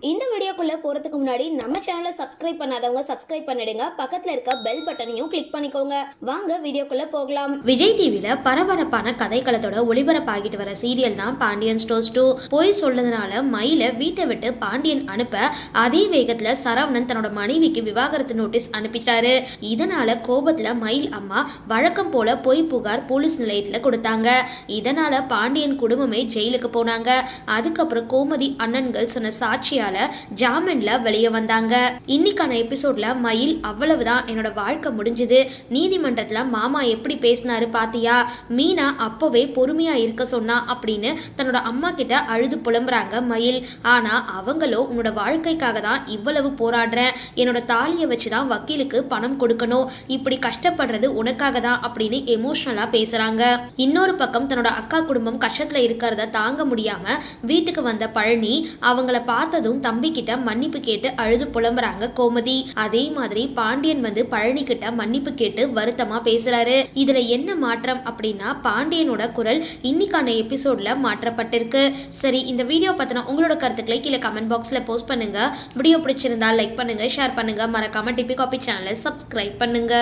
இந்த வீடியோக்குள்ள போறதுக்கு முன்னாடி நம்ம சேனலை சப்ஸ்கிரைப் பண்ணாதவங்க சப்ஸ்கிரைப் பண்ணிடுங்க, பக்கத்துல இருக்க பெல் பட்டனையும் கிளிக் பண்ணிக்கோங்க. வாங்க வீடியோக்குள்ள போகலாம். விஜய் டிவில பரபரப்பான கதைக்களத்தோட ஒளிபரப்பாகிட்டு வர சீரியல் தான் பாண்டியன் ஸ்டோர்ஸ் 2. போய் சொல்லதுனால மயில வீட்டை விட்டு பாண்டியன் அனுப்ப அதே வேகத்துல சரவணன் தன்னோட மனைவிக்கு விவாகரத்து நோட்டீஸ் அனுப்பிட்டாரு. இதனால கோபத்துல மயில் அம்மா வழக்கம் போல பொய் புகார் போலீஸ் நிலையத்துல கொடுத்தாங்க. இதனால பாண்டியன் குடும்பமே ஜெயிலுக்கு போனாங்க. அதுக்கப்புறம் கோமதி அண்ணன்கள் சொன்ன சாட்சியா ஜாமீன்ல வெளியே வந்தாங்க. இன்னைக்கான எபிசோட்ல மயில் அவ்வளவுதான், என்னோட வாழ்க்கை முடிஞ்சது, நீதிமன்றத்துல மாமா எப்படி பேசினாரு பாத்தியா, மீனா அப்பவே பொறுமையா இருக்க சொன்னா அப்படின்னு தன்னோட அம்மா கிட்ட அழுது புலம்புறாங்க மயில். ஆனா அவங்களோ உன்னோட வாழ்க்கைக்காக தான் இவ்வளவு போராடுறேன், என்னோட தாலியை வச்சுதான் வக்கீலுக்கு பணம் கொடுக்கணும், இப்படி கஷ்டப்படுறது உனக்காக தான் அப்படின்னு எமோஷனலா பேசுறாங்க. இன்னொரு பக்கம் தன்னோட அக்கா குடும்பம் கஷ்டத்துல இருக்கிறத தாங்க முடியாம வீட்டுக்கு வந்த பழனி அவங்கள பார்த்ததும் தம்பி கிட்ட மன்னிப்பு கேட்டு அழுது புலம்புறாங்க கோமதி. அதே மாதிரி பாண்டியன் வந்து பழனி கிட்ட மன்னிப்பு கேட்டு வருத்தமா பேசுறாரு. இதுல என்ன மாற்றம் அப்படின்னா பாண்டியனோட குரல் இன்னைக்கான எபிசோட்ல மாற்றப்பட்டிருக்கு. சரி, இந்த வீடியோ பத்தின உங்களோட கருத்துக்களை கீழே கமெண்ட் பாக்ஸ்ல போஸ்ட் பண்ணுங்க. வீடியோ பிடிச்சிருந்தா லைக் பண்ணுங்க, ஷேர் பண்ணுங்க, மறக்காம டிபி காபி சேனலை சப்ஸ்கிரைப் பண்ணுங்க.